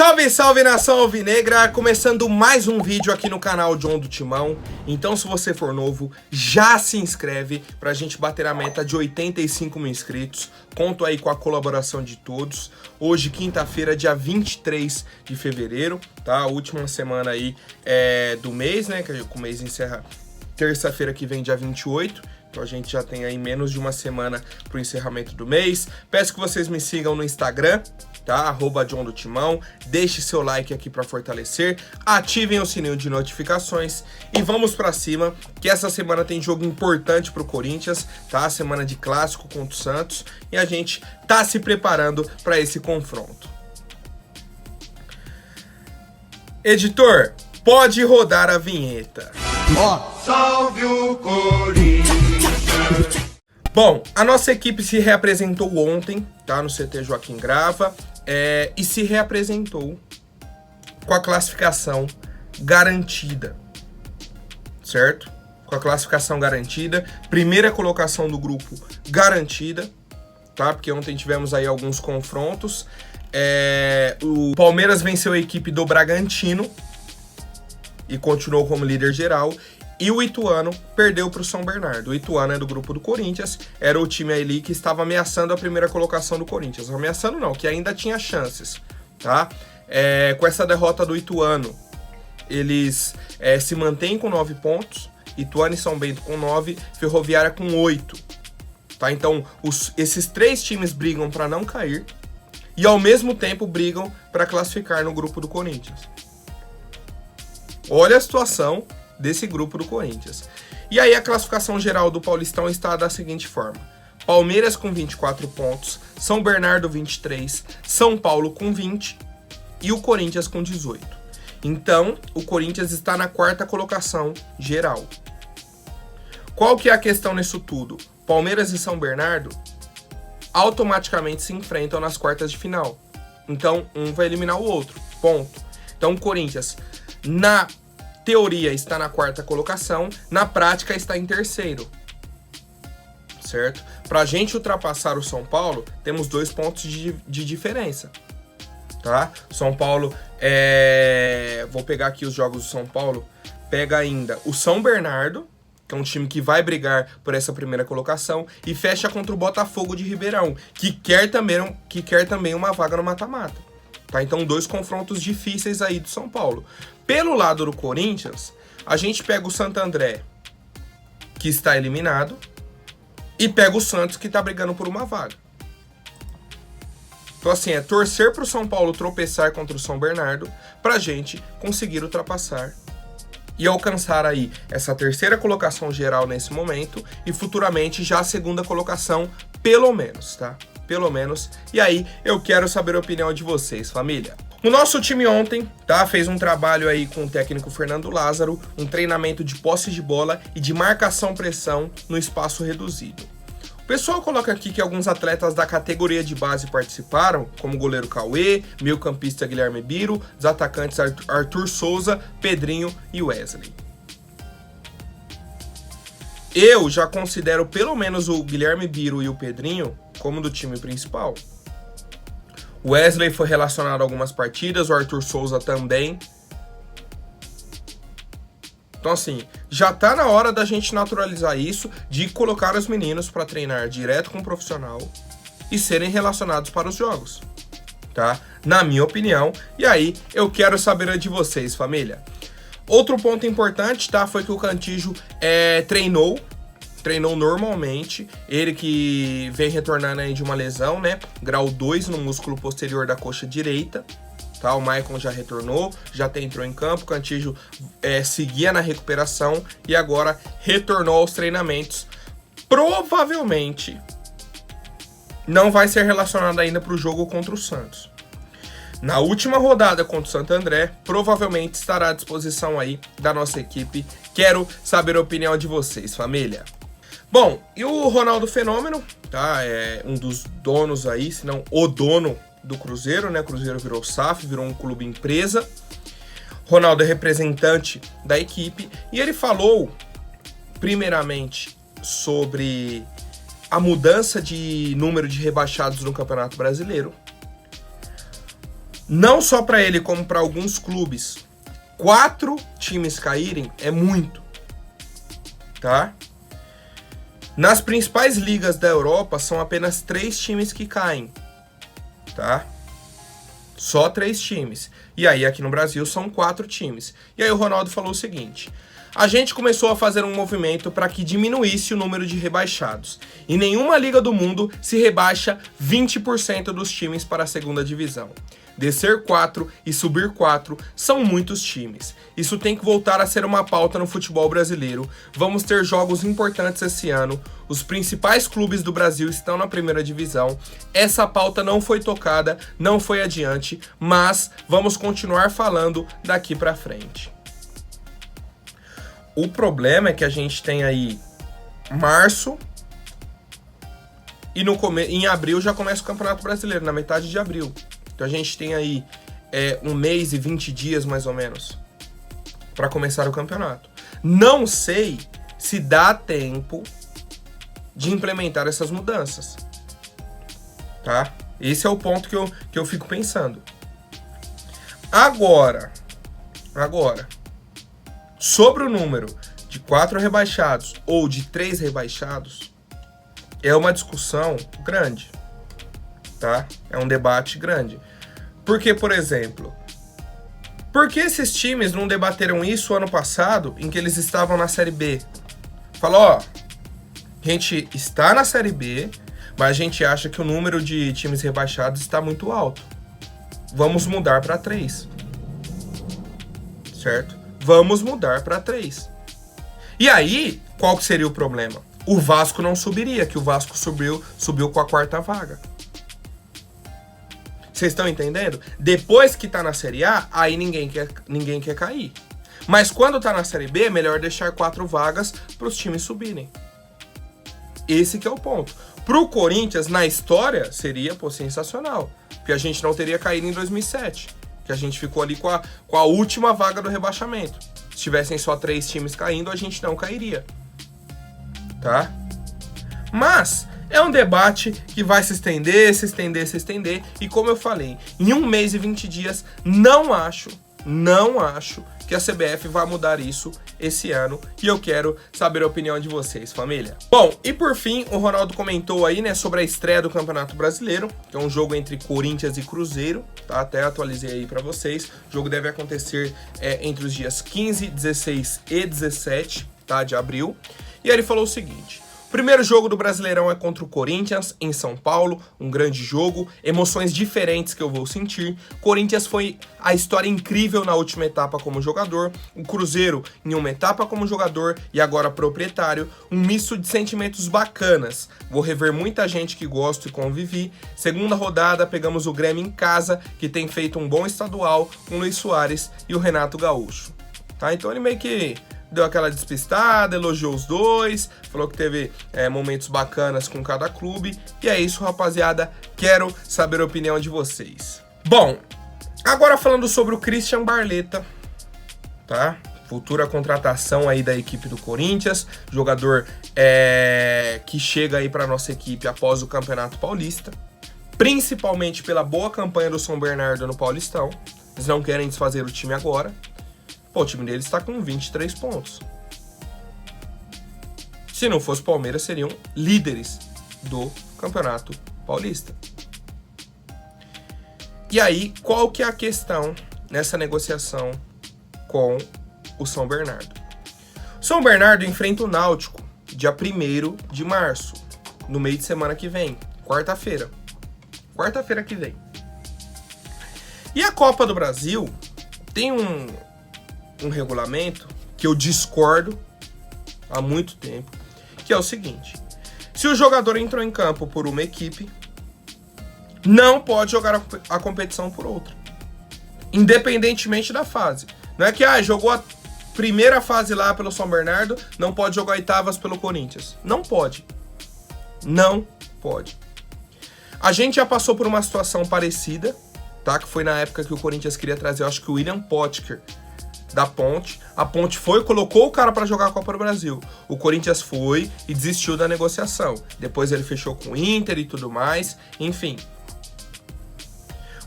Salve, salve nação alvinegra, começando mais um vídeo aqui no canal John do Timão. Então se você for novo, já se inscreve pra gente bater a meta de 85 mil inscritos. Conto aí com a colaboração de todos. Hoje, quinta-feira, dia 23 de fevereiro, tá? A última semana aí do mês, né? Que o mês encerra terça-feira que vem, dia 28. Então a gente já tem aí menos de uma semana pro encerramento do mês. Peço que vocês me sigam no Instagram, tá? @John do Timão. Deixe seu like aqui para fortalecer. Ativem o sininho de notificações. E vamos para cima, que essa semana tem jogo importante pro Corinthians, tá? Semana de clássico contra o Santos. E a gente tá se preparando para esse confronto. Editor, pode rodar a vinheta. Salve o Corinthians! Bom, a nossa equipe se reapresentou ontem, tá? No CT Joaquim Grava. E se reapresentou com a classificação garantida, certo? Com a classificação garantida, primeira colocação do grupo garantida, tá? Porque ontem tivemos aí alguns confrontos. O Palmeiras venceu a equipe do Bragantino e continuou como líder geral. E o Ituano perdeu para o São Bernardo. O Ituano é do grupo do Corinthians, era o time ali que estava ameaçando a primeira colocação do Corinthians. Ameaçando não, que ainda tinha chances, tá? Com essa derrota do Ituano, eles se mantêm com 9 pontos, Ituano e São Bento com 9, Ferroviária com 8, tá? Então, esses três times brigam para não cair e ao mesmo tempo brigam para classificar no grupo do Corinthians. Olha a situação desse grupo do Corinthians. E aí a classificação geral do Paulistão está da seguinte forma: Palmeiras com 24 pontos, São Bernardo 23, São Paulo com 20 e o Corinthians com 18. Então, o Corinthians está na quarta colocação geral. Qual que é a questão nisso tudo? Palmeiras e São Bernardo automaticamente se enfrentam nas quartas de final. Então, um vai eliminar o outro. Ponto. Então, o Corinthians, na teoria, está na quarta colocação, na prática está em terceiro, certo? Para a gente ultrapassar o São Paulo, temos 2 pontos de diferença, tá? São Paulo, vou pegar aqui os jogos do São Paulo, pega ainda o São Bernardo, que é um time que vai brigar por essa primeira colocação, e fecha contra o Botafogo de Ribeirão, que quer também uma vaga no mata-mata. Tá? Então, 2 confrontos difíceis aí do São Paulo. Pelo lado do Corinthians, a gente pega o Santo André, que está eliminado, e pega o Santos, que está brigando por uma vaga. Então, assim, torcer para o São Paulo tropeçar contra o São Bernardo, para a gente conseguir ultrapassar e alcançar aí essa terceira colocação geral nesse momento, e futuramente já a segunda colocação, pelo menos, tá? Pelo menos. E aí, eu quero saber a opinião de vocês, família. O nosso time ontem, tá, fez um trabalho aí com o técnico Fernando Lázaro, um treinamento de posse de bola e de marcação-pressão no espaço reduzido. O pessoal coloca aqui que alguns atletas da categoria de base participaram, como o goleiro Cauê, meio-campista Guilherme Biro, os atacantes Arthur Souza, Pedrinho e Wesley. Eu já considero pelo menos o Guilherme Biro e o Pedrinho como do time principal. O Wesley foi relacionado a algumas partidas, o Arthur Souza também. Então, assim, já tá na hora da gente naturalizar isso, de colocar os meninos para treinar direto com o profissional e serem relacionados para os jogos, tá? Na minha opinião. E aí, eu quero saber a de vocês, família. Outro ponto importante, tá? Foi que o Cantillo treinou normalmente, ele que vem retornando aí de uma lesão, né? Grau 2 no músculo posterior da coxa direita, tá? O Maicon já retornou, já entrou em campo, o Cantillo seguia na recuperação e agora retornou aos treinamentos. Provavelmente não vai ser relacionado ainda para o jogo contra o Santos. Na última rodada contra o Santo André, provavelmente estará à disposição aí da nossa equipe. Quero saber a opinião de vocês, família. Bom, e o Ronaldo Fenômeno, tá? É um dos donos aí, se não o dono do Cruzeiro, né? O Cruzeiro virou SAF, virou um clube empresa. Ronaldo é representante da equipe e ele falou, primeiramente, sobre a mudança de número de rebaixados no Campeonato Brasileiro. não só para ele como para alguns clubes, 4 times caírem é muito, tá? Nas principais ligas da Europa são apenas 3 times que caem, tá? Só 3 times. E aí aqui no Brasil são 4 times. E aí o Ronaldo falou o seguinte: a gente começou a fazer um movimento para que diminuísse o número de rebaixados. Em nenhuma liga do mundo se rebaixa 20% dos times para a segunda divisão. Descer 4 e subir 4 são muitos times. Isso tem que voltar a ser uma pauta no futebol brasileiro. Vamos ter jogos importantes esse ano. Os principais clubes do Brasil estão na primeira divisão. Essa pauta não foi tocada, não foi adiante, mas vamos continuar falando daqui para frente. O problema é que a gente tem aí março e em abril já começa o Campeonato Brasileiro, na metade de abril. Então a gente tem aí 1 mês e 20 dias mais ou menos para começar o campeonato. Não sei se dá tempo de implementar essas mudanças, tá? Esse é o ponto que eu fico pensando. Agora, sobre o número de 4 rebaixados ou de 3 rebaixados, é uma discussão grande, tá? É um debate grande. Porque, por exemplo, por que esses times não debateram isso ano passado, em que eles estavam na Série B? Falou, ó, a gente está na Série B, mas a gente acha que o número de times rebaixados está muito alto. Vamos mudar para 3. Certo? Vamos mudar para 3. E aí, qual que seria o problema? O Vasco não subiria, que o Vasco subiu com a 4ª vaga. Vocês estão entendendo? Depois que tá na Série A, aí ninguém quer cair. Mas quando tá na Série B, é melhor deixar 4 vagas para os times subirem. Esse que é o ponto. Pro Corinthians, na história, seria sensacional. Porque a gente não teria caído em 2007. Que a gente ficou ali com a última vaga do rebaixamento. Se tivessem só 3 times caindo, a gente não cairia. Tá? Mas é um debate que vai se estender. E como eu falei, em 1 mês e 20 dias, não acho que a CBF vai mudar isso esse ano. E eu quero saber a opinião de vocês, família. Bom, e por fim, o Ronaldo comentou aí, né, sobre a estreia do Campeonato Brasileiro, que é um jogo entre Corinthians e Cruzeiro, tá? Até atualizei aí pra vocês. O jogo deve acontecer entre os dias 15, 16 e 17, tá, de abril. E aí ele falou o seguinte: o primeiro jogo do Brasileirão é contra o Corinthians, em São Paulo, um grande jogo, emoções diferentes que eu vou sentir. Corinthians foi a história incrível na última etapa como jogador, o Cruzeiro em uma etapa como jogador e agora proprietário, um misto de sentimentos bacanas. Vou rever muita gente que gosto e convivi. Segunda rodada, pegamos o Grêmio em casa, que tem feito um bom estadual com o Luiz Soares e o Renato Gaúcho. Tá? Então ele meio que deu aquela despistada, elogiou os dois, falou que teve momentos bacanas com cada clube. E é isso, rapaziada. Quero saber a opinião de vocês. Bom, agora falando sobre o Christian Barletta, tá? Futura contratação aí da equipe do Corinthians, jogador que chega aí para nossa equipe após o Campeonato Paulista, principalmente pela boa campanha do São Bernardo no Paulistão. Eles não querem desfazer o time agora. Pô, o time deles está com 23 pontos. Se não fosse Palmeiras, seriam líderes do Campeonato Paulista. E aí, qual que é a questão nessa negociação com o São Bernardo? O São Bernardo enfrenta o Náutico dia 1º de março, no meio de semana que vem, quarta-feira. Quarta-feira que vem. E a Copa do Brasil tem um regulamento que eu discordo há muito tempo, que é o seguinte: se o jogador entrou em campo por uma equipe, não pode jogar a competição por outra, independentemente da fase. Não é que jogou a primeira fase lá pelo São Bernardo, não pode jogar oitavas pelo Corinthians. Não pode. Não pode. A gente já passou por uma situação parecida, tá? Que foi na época que o Corinthians queria trazer, eu acho que o William Potker da Ponte. A Ponte foi e colocou o cara para jogar a Copa do Brasil. O Corinthians foi e desistiu da negociação. Depois ele fechou com o Inter e tudo mais. Enfim.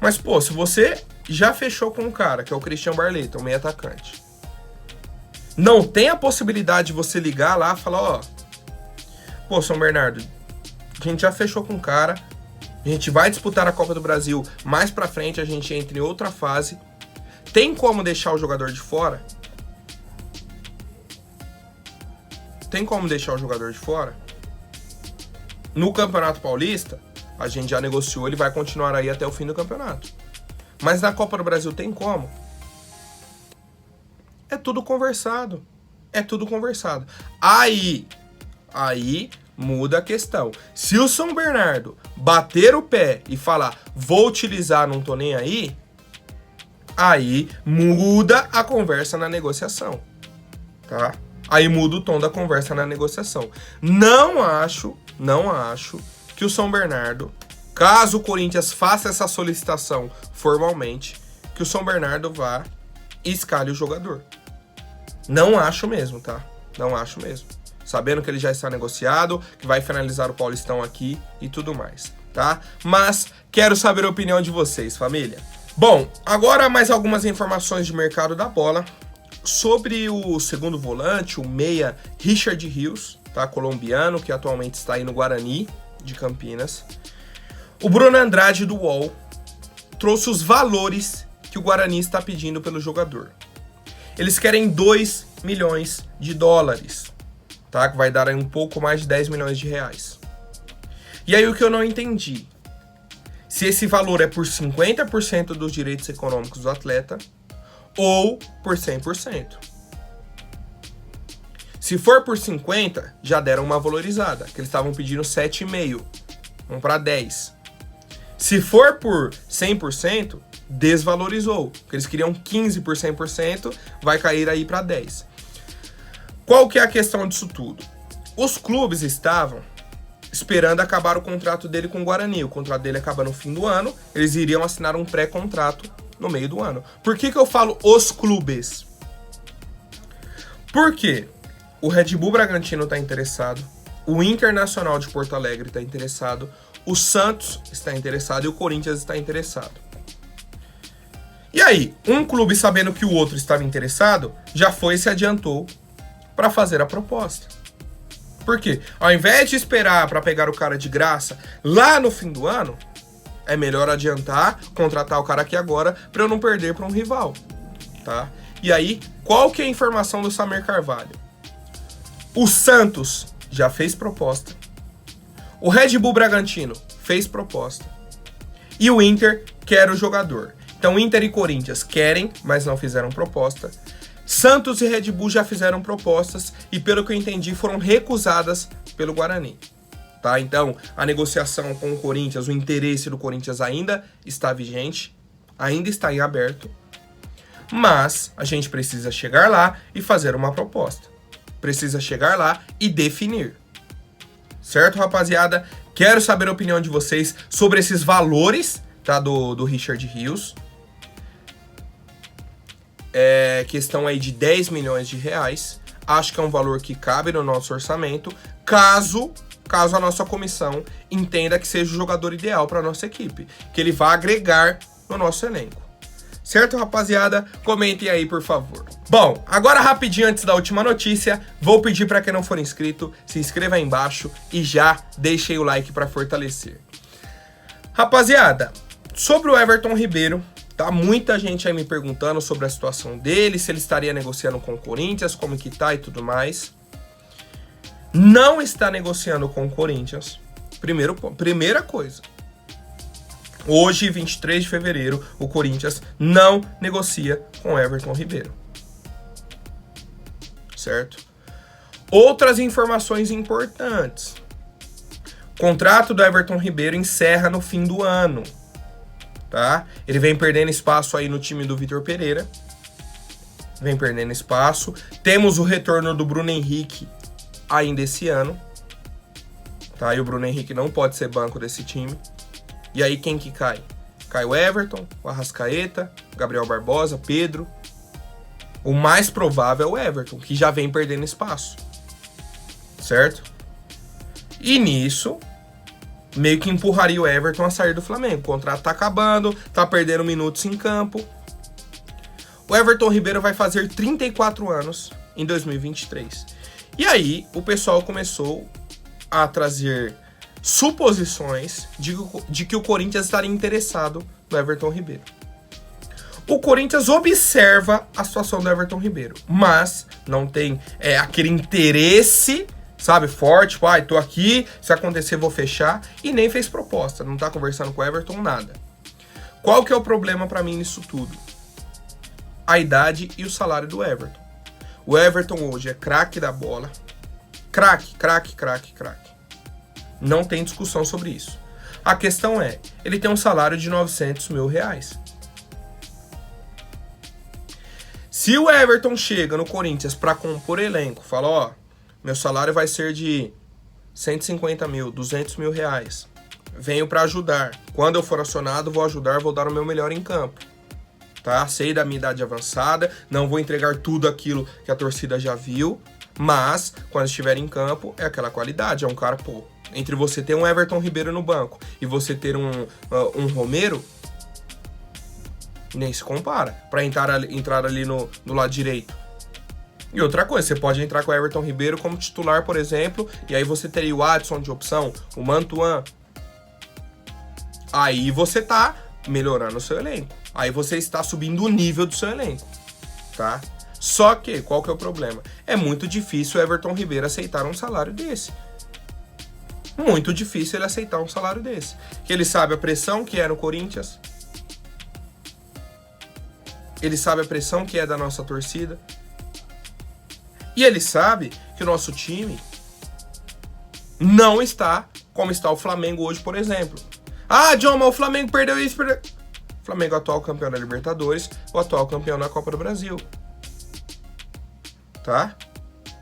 Mas, pô, se você já fechou com um cara, que é o Christian Barletta, um meio atacante, não tem a possibilidade de você ligar lá e falar, ó, pô, São Bernardo, a gente já fechou com um cara, a gente vai disputar a Copa do Brasil mais pra frente, a gente entra em outra fase. Tem como deixar o jogador de fora? Tem como deixar o jogador de fora? No Campeonato Paulista, a gente já negociou, ele vai continuar aí até o fim do campeonato. Mas na Copa do Brasil tem como? É tudo conversado. É tudo conversado. Aí muda a questão. Se o São Bernardo bater o pé e falar, vou utilizar, não tô nem aí muda a conversa na negociação, tá? Aí muda o tom da conversa na negociação. Não acho que o São Bernardo, caso o Corinthians faça essa solicitação formalmente, que o São Bernardo vá e escale o jogador. Não acho mesmo, tá? Não acho mesmo. Sabendo que ele já está negociado, que vai finalizar o Paulistão aqui e tudo mais, tá? Mas quero saber a opinião de vocês, família. Bom, agora mais algumas informações de mercado da bola sobre o segundo volante, o meia Richard Rios, tá? Colombiano, que atualmente está aí no Guarani de Campinas. O Bruno Andrade do UOL trouxe os valores que o Guarani está pedindo pelo jogador. Eles querem 2 milhões de dólares, tá? Que vai dar aí um pouco mais de 10 milhões de reais. E aí o que eu não entendi, se esse valor é por 50% dos direitos econômicos do atleta ou por 100%. Se for por 50%, já deram uma valorizada, que eles estavam pedindo 7,5%, vamos para 10%. Se for por 100%, desvalorizou, porque eles queriam 15% por 100%, vai cair aí para 10%. Qual que é a questão disso tudo? Os clubes estavam esperando acabar o contrato dele com o Guarani. O contrato dele acaba no fim do ano, eles iriam assinar um pré-contrato no meio do ano. Por que eu falo os clubes? Porque o Red Bull Bragantino está interessado, o Internacional de Porto Alegre está interessado, o Santos está interessado e o Corinthians está interessado. E aí, um clube, sabendo que o outro estava interessado, já foi e se adiantou para fazer a proposta. Por quê? Ao invés de esperar para pegar o cara de graça lá no fim do ano, é melhor adiantar, contratar o cara aqui agora para eu não perder para um rival, tá? E aí, qual que é a informação do Samir Carvalho? O Santos já fez proposta, o Red Bull Bragantino fez proposta e o Inter quer o jogador. Então, Inter e Corinthians querem, mas não fizeram proposta. Santos e Red Bull já fizeram propostas e, pelo que eu entendi, foram recusadas pelo Guarani. Tá? Então, a negociação com o Corinthians, o interesse do Corinthians ainda está vigente, ainda está em aberto, mas a gente precisa chegar lá e fazer uma proposta. Precisa chegar lá e definir. Certo, rapaziada? Quero saber a opinião de vocês sobre esses valores, tá, do Richard Rios. Questão aí de 10 milhões de reais. Acho que é um valor que cabe no nosso orçamento, caso a nossa comissão entenda que seja o jogador ideal para a nossa equipe, que ele vá agregar no nosso elenco. Certo, rapaziada? Comentem aí, por favor. Bom, agora rapidinho antes da última notícia, vou pedir para quem não for inscrito, se inscreva aí embaixo e já deixe o like para fortalecer. Rapaziada, sobre o Everton Ribeiro, tá muita gente aí me perguntando sobre a situação dele, se ele estaria negociando com o Corinthians, como que tá e tudo mais. Não está negociando com o Corinthians. Primeira coisa. Hoje, 23 de fevereiro, o Corinthians não negocia com o Everton Ribeiro. Certo? Outras informações importantes. O contrato do Everton Ribeiro encerra no fim do ano. Tá? Ele vem perdendo espaço aí no time do Vitor Pereira. Vem perdendo espaço. Temos o retorno do Bruno Henrique ainda esse ano. Tá? E o Bruno Henrique não pode ser banco desse time. E aí quem que cai? Cai o Everton, o Arrascaeta, Gabriel Barbosa, Pedro. O mais provável é o Everton, que já vem perdendo espaço. Certo? E nisso, meio que empurraria o Everton a sair do Flamengo. O contrato tá acabando, tá perdendo minutos em campo. O Everton Ribeiro vai fazer 34 anos em 2023. E aí, o pessoal começou a trazer suposições de que o Corinthians estaria interessado no Everton Ribeiro. O Corinthians observa a situação do Everton Ribeiro, mas não tem aquele interesse, sabe, forte, tipo, tô aqui, se acontecer vou fechar, e nem fez proposta, não tá conversando com o Everton, nada. Qual que é o problema pra mim nisso tudo? A idade e o salário do Everton. O Everton hoje é craque da bola, craque. Não tem discussão sobre isso. A questão é, ele tem um salário de R$900 mil. Se o Everton chega no Corinthians para compor elenco, fala, meu salário vai ser de 150 mil, 200 mil reais. Venho para ajudar. Quando eu for acionado, vou ajudar, vou dar o meu melhor em campo. Tá? Sei da minha idade avançada, não vou entregar tudo aquilo que a torcida já viu, mas quando estiver em campo, é aquela qualidade. É um cara, entre você ter um Everton Ribeiro no banco e você ter um Romero, nem se compara para entrar ali no lado direito. E outra coisa, você pode entrar com o Everton Ribeiro como titular, por exemplo, e aí você teria o Adson de opção, o Mantuan. Aí você tá melhorando o seu elenco. Aí você está subindo o nível do seu elenco, tá? Só que, qual que é o problema? É muito difícil o Everton Ribeiro aceitar um salário desse. Muito difícil ele aceitar um salário desse. Que ele sabe a pressão que é no Corinthians. Ele sabe a pressão que é da nossa torcida. E ele sabe que o nosso time não está como está o Flamengo hoje, por exemplo. John, mas o Flamengo perdeu isso, O Flamengo é o atual campeão da Libertadores, o atual campeão da Copa do Brasil. Tá?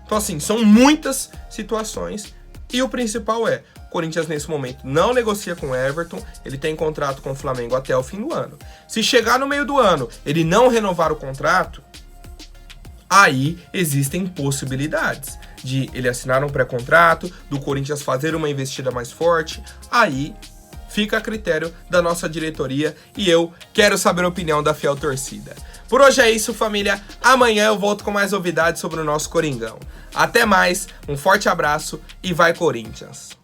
Então, assim, são muitas situações. E o principal é, o Corinthians nesse momento não negocia com o Everton, ele tem contrato com o Flamengo até o fim do ano. Se chegar no meio do ano, ele não renovar o contrato, aí existem possibilidades de ele assinar um pré-contrato, do Corinthians fazer uma investida mais forte, aí fica a critério da nossa diretoria e eu quero saber a opinião da fiel torcida. Por hoje é isso, família. Amanhã eu volto com mais novidades sobre o nosso Coringão. Até mais, um forte abraço e vai Corinthians!